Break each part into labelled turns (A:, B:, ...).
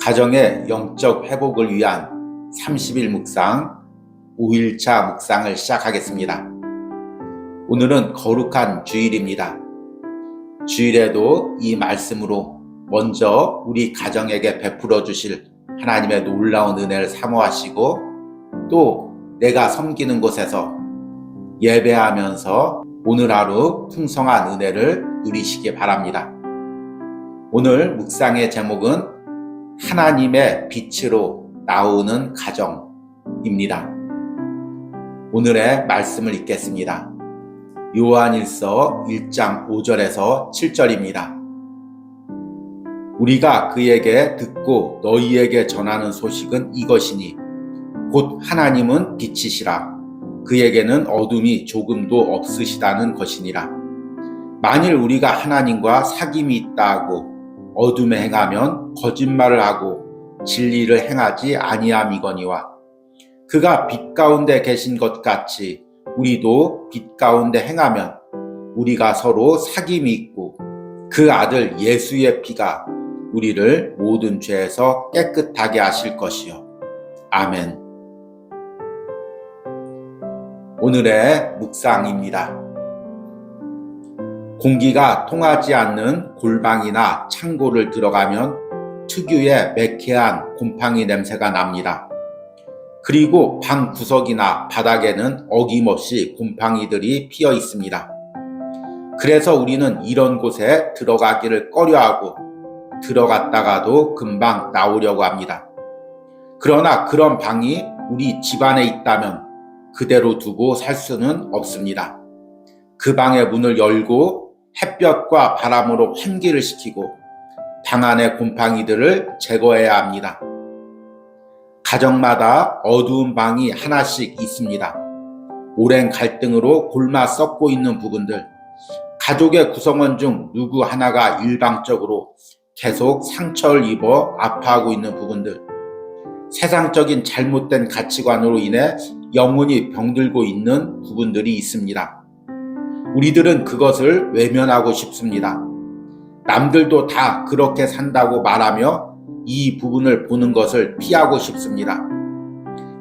A: 가정의 영적 회복을 위한 30일 묵상, 5일차 묵상을 시작하겠습니다. 오늘은 거룩한 주일입니다. 주일에도 이 말씀으로 먼저 우리 가정에게 베풀어 주실 하나님의 놀라운 은혜를 사모하시고, 또 내가 섬기는 곳에서 예배하면서 오늘 하루 풍성한 은혜를 누리시기 바랍니다. 오늘 묵상의 제목은 하나님의 빛으로 나오는 가정입니다. 오늘의 말씀을 읽겠습니다. 요한일서 1장 5절에서 7절입니다. 우리가 그에게 듣고 너희에게 전하는 소식은 이것이니 곧 하나님은 빛이시라. 그에게는 어둠이 조금도 없으시다는 것이니라. 만일 우리가 하나님과 사귐이 있다 하고 어둠에 행하면 거짓말을 하고 진리를 행하지 아니함이거니와, 그가 빛 가운데 계신 것 같이 우리도 빛 가운데 행하면 우리가 서로 사귐이 있고 그 아들 예수의 피가 우리를 모든 죄에서 깨끗하게 하실 것이요. 아멘. 오늘의 묵상입니다. 공기가 통하지 않는 골방이나 창고를 들어가면 특유의 매캐한 곰팡이 냄새가 납니다. 그리고 방 구석이나 바닥에는 어김없이 곰팡이들이 피어 있습니다. 그래서 우리는 이런 곳에 들어가기를 꺼려하고 들어갔다가도 금방 나오려고 합니다. 그러나 그런 방이 우리 집안에 있다면 그대로 두고 살 수는 없습니다. 그 방의 문을 열고 햇볕과 바람으로 환기를 시키고 방 안의 곰팡이들을 제거해야 합니다. 가정마다 어두운 방이 하나씩 있습니다. 오랜 갈등으로 골마 썩고 있는 부분들, 가족의 구성원 중 누구 하나가 일방적으로 계속 상처를 입어 아파하고 있는 부분들, 세상적인 잘못된 가치관으로 인해 영혼이 병들고 있는 부분들이 있습니다. 우리들은 그것을 외면하고 싶습니다. 남들도 다 그렇게 산다고 말하며 이 부분을 보는 것을 피하고 싶습니다.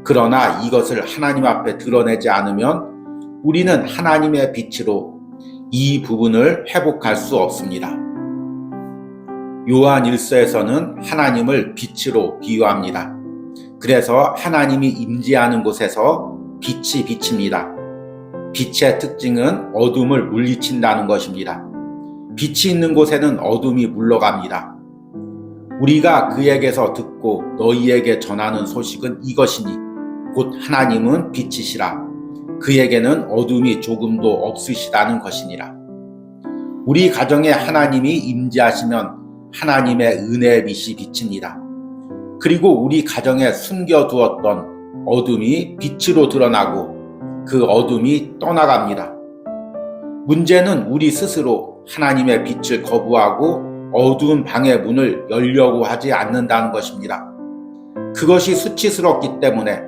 A: 그러나 이것을 하나님 앞에 드러내지 않으면 우리는 하나님의 빛으로 이 부분을 회복할 수 없습니다. 요한 1서에서는 하나님을 빛으로 비유합니다. 그래서 하나님이 임재하는 곳에서 빛이 비칩니다. 빛의 특징은 어둠을 물리친다는 것입니다. 빛이 있는 곳에는 어둠이 물러갑니다. 우리가 그에게서 듣고 너희에게 전하는 소식은 이것이니 곧 하나님은 빛이시라. 그에게는 어둠이 조금도 없으시다는 것이니라. 우리 가정에 하나님이 임재하시면 하나님의 은혜의 빛이 비칩니다. 그리고 우리 가정에 숨겨두었던 어둠이 빛으로 드러나고 그 어둠이 떠나갑니다. 문제는 우리 스스로 하나님의 빛을 거부하고 어두운 방의 문을 열려고 하지 않는다는 것입니다. 그것이 수치스럽기 때문에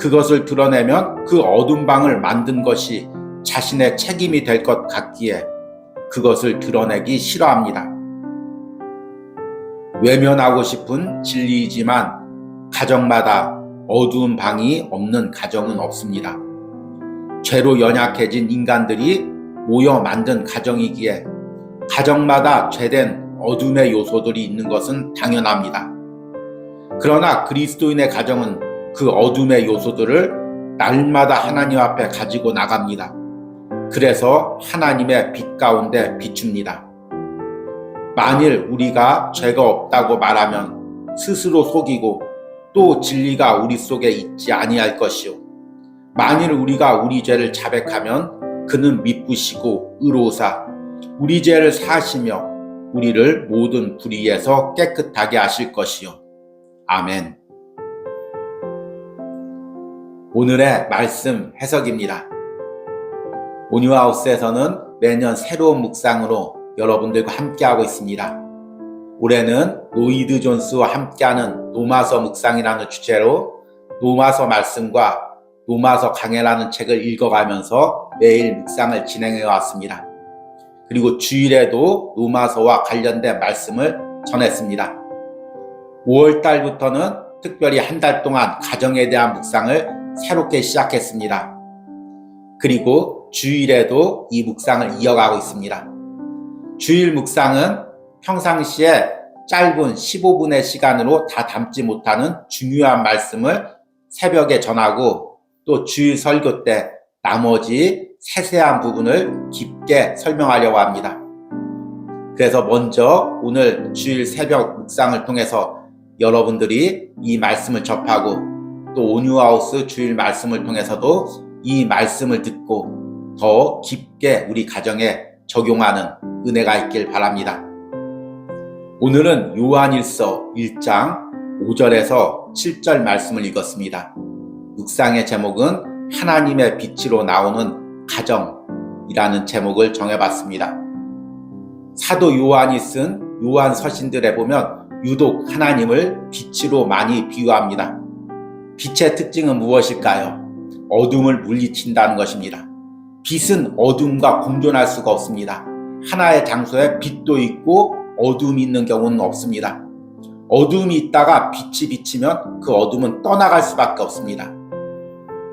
A: 그것을 드러내면 그 어두운 방을 만든 것이 자신의 책임이 될 것 같기에 그것을 드러내기 싫어합니다. 외면하고 싶은 진리이지만 가정마다 어두운 방이 없는 가정은 없습니다. 죄로 연약해진 인간들이 모여 만든 가정이기에 가정마다 죄된 어둠의 요소들이 있는 것은 당연합니다. 그러나 그리스도인의 가정은 그 어둠의 요소들을 날마다 하나님 앞에 가지고 나갑니다. 그래서 하나님의 빛 가운데 비춥니다. 만일 우리가 죄가 없다고 말하면 스스로 속이고 또 진리가 우리 속에 있지 아니할 것이요. 만일 우리가 우리 죄를 자백하면 그는 미쁘시고 의로우사 우리 죄를 사하시며 우리를 모든 불의에서 깨끗하게 하실 것이요. 아멘. 오늘의 말씀 해석입니다. 온유하우스에서는 매년 새로운 묵상으로 여러분들과 함께하고 있습니다. 올해는 로이드 존스와 함께하는 노마서 묵상이라는 주제로 노마서 말씀과 노마서 강해라는 책을 읽어가면서 매일 묵상을 진행해 왔습니다. 그리고 주일에도 노마서와 관련된 말씀을 전했습니다. 5월 달부터는 특별히 한 달 동안 가정에 대한 묵상을 새롭게 시작했습니다. 그리고 주일에도 이 묵상을 이어가고 있습니다. 주일 묵상은 평상시에 짧은 15분의 시간으로 다 담지 못하는 중요한 말씀을 새벽에 전하고 또 주일 설교 때 나머지 세세한 부분을 깊게 설명하려고 합니다. 그래서 먼저 오늘 주일 새벽 묵상을 통해서 여러분들이 이 말씀을 접하고 또 온유하우스 주일 말씀을 통해서도 이 말씀을 듣고 더 깊게 우리 가정에 적용하는 은혜가 있길 바랍니다. 오늘은 요한일서 1장 5절에서 7절 말씀을 읽었습니다. 묵상의 제목은 하나님의 빛으로 나오는 가정이라는 제목을 정해봤습니다. 사도 요한이 쓴 요한 서신들에 보면 유독 하나님을 빛으로 많이 비유합니다. 빛의 특징은 무엇일까요? 어둠을 물리친다는 것입니다. 빛은 어둠과 공존할 수가 없습니다. 하나의 장소에 빛도 있고 어둠이 있는 경우는 없습니다. 어둠이 있다가 빛이 비치면 그 어둠은 떠나갈 수밖에 없습니다.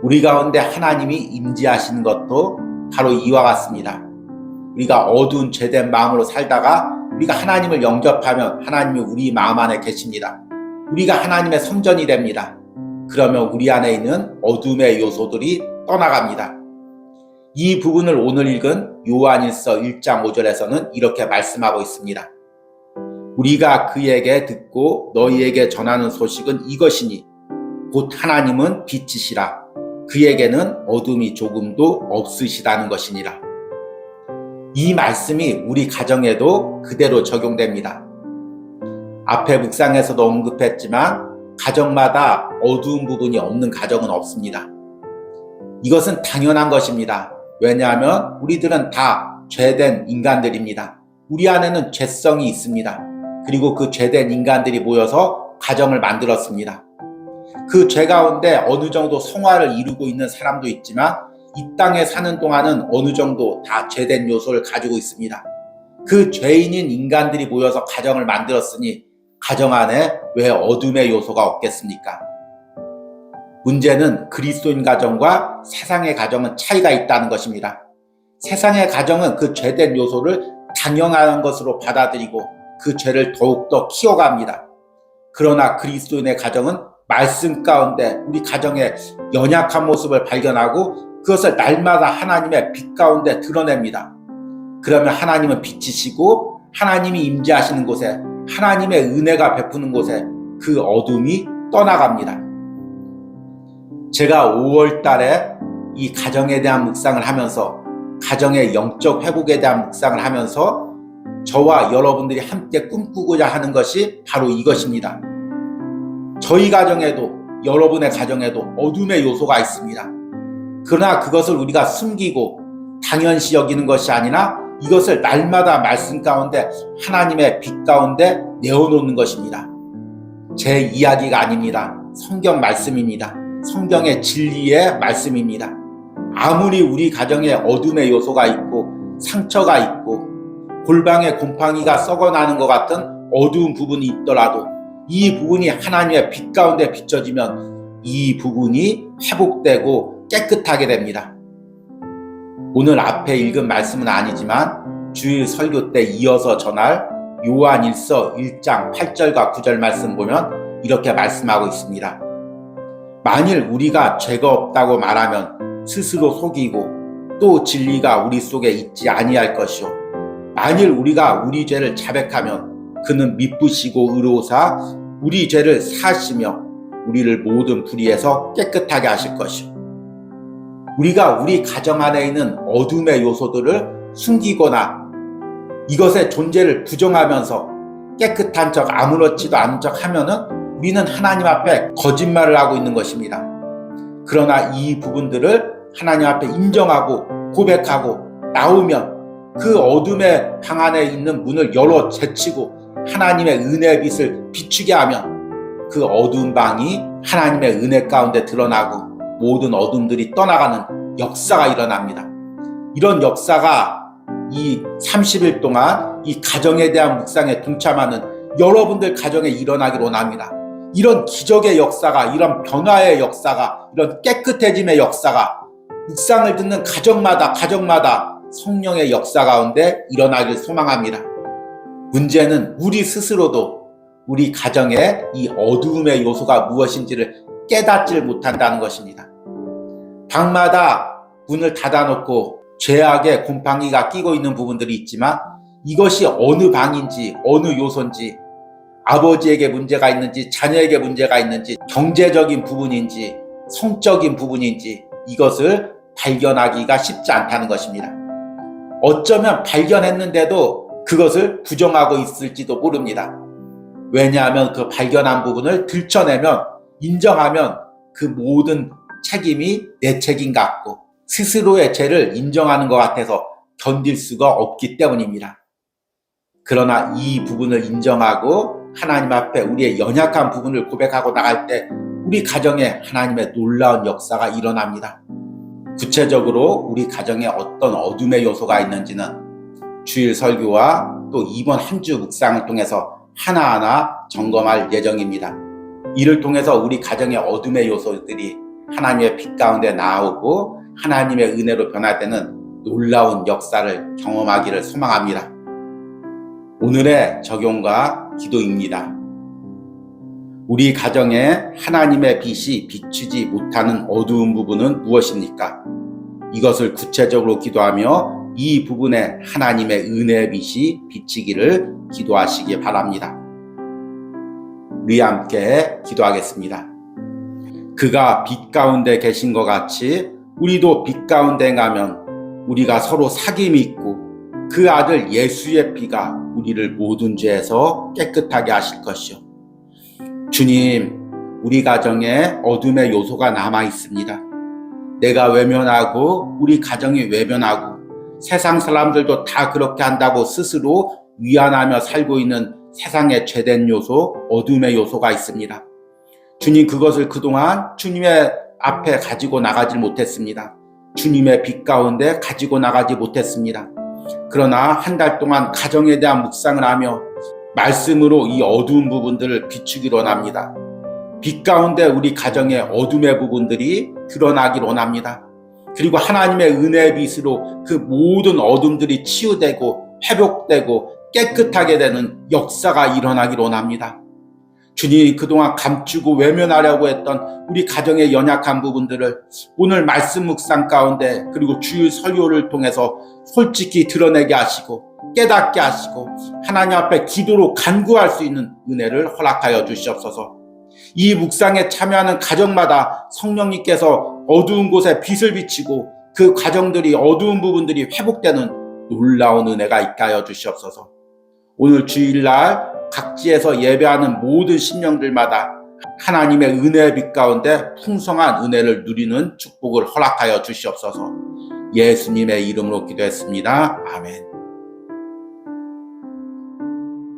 A: 우리 가운데 하나님이 임재하시는 것도 바로 이와 같습니다. 우리가 어두운 죄된 마음으로 살다가 우리가 하나님을 영접하면 하나님이 우리 마음 안에 계십니다. 우리가 하나님의 성전이 됩니다. 그러면 우리 안에 있는 어둠의 요소들이 떠나갑니다. 이 부분을 오늘 읽은 요한일서 1장 5절에서는 이렇게 말씀하고 있습니다. 우리가 그에게 듣고 너희에게 전하는 소식은 이것이니 곧 하나님은 빛이시라 그에게는 어둠이 조금도 없으시다는 것이니라. 이 말씀이 우리 가정에도 그대로 적용됩니다. 앞에 묵상에서도 언급했지만 가정마다 어두운 부분이 없는 가정은 없습니다. 이것은 당연한 것입니다. 왜냐하면 우리들은 다 죄된 인간들입니다. 우리 안에는 죄성이 있습니다. 그리고 그 죄된 인간들이 모여서 가정을 만들었습니다. 그 죄 가운데 어느 정도 성화를 이루고 있는 사람도 있지만 이 땅에 사는 동안은 어느 정도 다 죄된 요소를 가지고 있습니다. 그 죄인인 인간들이 모여서 가정을 만들었으니 가정 안에 왜 어둠의 요소가 없겠습니까? 문제는 그리스도인 가정과 세상의 가정은 차이가 있다는 것입니다. 세상의 가정은 그 죄된 요소를 당연한 것으로 받아들이고 그 죄를 더욱더 키워갑니다. 그러나 그리스도인의 가정은 말씀 가운데 우리 가정의 연약한 모습을 발견하고 그것을 날마다 하나님의 빛 가운데 드러냅니다. 그러면 하나님은 빛이시고 하나님이 임재하시는 곳에 하나님의 은혜가 베푸는 곳에 그 어둠이 떠나갑니다. 제가 5월 달에 이 가정에 대한 묵상을 하면서 가정의 영적 회복에 대한 묵상을 하면서 저와 여러분들이 함께 꿈꾸고자 하는 것이 바로 이것입니다. 저희 가정에도 여러분의 가정에도 어둠의 요소가 있습니다. 그러나 그것을 우리가 숨기고 당연시 여기는 것이 아니라 이것을 날마다 말씀 가운데 하나님의 빛 가운데 내어놓는 것입니다. 제 이야기가 아닙니다. 성경 말씀입니다. 성경의 진리의 말씀입니다. 아무리 우리 가정에 어둠의 요소가 있고 상처가 있고 골방에 곰팡이가 썩어나는 것 같은 어두운 부분이 있더라도 이 부분이 하나님의 빛 가운데 비춰지면 이 부분이 회복되고 깨끗하게 됩니다. 오늘 앞에 읽은 말씀은 아니지만 주일 설교 때 이어서 전할 요한일서 1장 8절과 9절 말씀 보면 이렇게 말씀하고 있습니다. 만일 우리가 죄가 없다고 말하면 스스로 속이고 또 진리가 우리 속에 있지 아니할 것이요 만일 우리가 우리 죄를 자백하면 그는 미쁘시고 의로우사 우리 죄를 사하시며 우리를 모든 불의에서 깨끗하게 하실 것이요 우리가 우리 가정 안에 있는 어둠의 요소들을 숨기거나 이것의 존재를 부정하면서 깨끗한 척 아무렇지도 않은 척 하면은 우리는 하나님 앞에 거짓말을 하고 있는 것입니다. 그러나 이 부분들을 하나님 앞에 인정하고 고백하고 나오면 그 어둠의 방 안에 있는 문을 열어 제치고 하나님의 은혜의 빛을 비추게 하면 그 어두운 방이 하나님의 은혜 가운데 드러나고 모든 어둠들이 떠나가는 역사가 일어납니다. 이런 역사가 이 30일 동안 이 가정에 대한 묵상에 동참하는 여러분들 가정에 일어나길 원합니다. 이런 기적의 역사가, 이런 변화의 역사가, 이런 깨끗해짐의 역사가 묵상을 듣는 가정마다 성령의 역사 가운데 일어나길 소망합니다. 문제는 우리 스스로도 우리 가정에 이 어두움의 요소가 무엇인지를 깨닫질 못한다는 것입니다. 방마다 문을 닫아놓고 죄악의 곰팡이가 끼고 있는 부분들이 있지만 이것이 어느 방인지 어느 요소인지, 아버지에게 문제가 있는지 자녀에게 문제가 있는지, 경제적인 부분인지 성적인 부분인지 이것을 발견하기가 쉽지 않다는 것입니다. 어쩌면 발견했는데도 그것을 부정하고 있을지도 모릅니다. 왜냐하면 그 발견한 부분을 들춰내면, 인정하면 그 모든 책임이 내 책임 같고 스스로의 죄를 인정하는 것 같아서 견딜 수가 없기 때문입니다. 그러나 이 부분을 인정하고 하나님 앞에 우리의 연약한 부분을 고백하고 나갈 때 우리 가정에 하나님의 놀라운 역사가 일어납니다. 구체적으로 우리 가정에 어떤 어둠의 요소가 있는지는 주일 설교와 또 이번 한 주 묵상을 통해서 하나하나 점검할 예정입니다. 이를 통해서 우리 가정의 어둠의 요소들이 하나님의 빛 가운데 나오고 하나님의 은혜로 변화되는 놀라운 역사를 경험하기를 소망합니다. 오늘의 적용과 기도입니다. 우리 가정에 하나님의 빛이 비추지 못하는 어두운 부분은 무엇입니까? 이것을 구체적으로 기도하며 이 부분에 하나님의 은혜의 빛이 비치기를 기도하시기 바랍니다. 우리 함께 기도하겠습니다. 그가 빛 가운데 계신 것 같이 우리도 빛 가운데 가면 우리가 서로 사귐이 있고 그 아들 예수의 피가 우리를 모든 죄에서 깨끗하게 하실 것이요. 주님, 우리 가정에 어둠의 요소가 남아 있습니다. 내가 외면하고 우리 가정이 외면하고 세상 사람들도 다 그렇게 한다고 스스로 위안하며 살고 있는 세상의 죄된 요소, 어둠의 요소가 있습니다. 주님, 그것을 그동안 주님의 앞에 가지고 나가지 못했습니다. 주님의 빛 가운데 가지고 나가지 못했습니다. 그러나 한 달 동안 가정에 대한 묵상을 하며 말씀으로 이 어두운 부분들을 비추기로 원합니다. 빛 가운데 우리 가정의 어둠의 부분들이 드러나길 원합니다. 그리고 하나님의 은혜의 빛으로 그 모든 어둠들이 치유되고 회복되고 깨끗하게 되는 역사가 일어나길 원합니다. 주님, 그동안 감추고 외면하려고 했던 우리 가정의 연약한 부분들을 오늘 말씀 묵상 가운데 그리고 주일 설교를 통해서 솔직히 드러내게 하시고 깨닫게 하시고 하나님 앞에 기도로 간구할 수 있는 은혜를 허락하여 주시옵소서. 이 묵상에 참여하는 가정마다 성령님께서 어두운 곳에 빛을 비치고 그 가정들이 어두운 부분들이 회복되는 놀라운 은혜가 있게 하여 주시옵소서. 오늘 주일날 각지에서 예배하는 모든 심령들마다 하나님의 은혜의 빛 가운데 풍성한 은혜를 누리는 축복을 허락하여 주시옵소서. 예수님의 이름으로 기도했습니다. 아멘.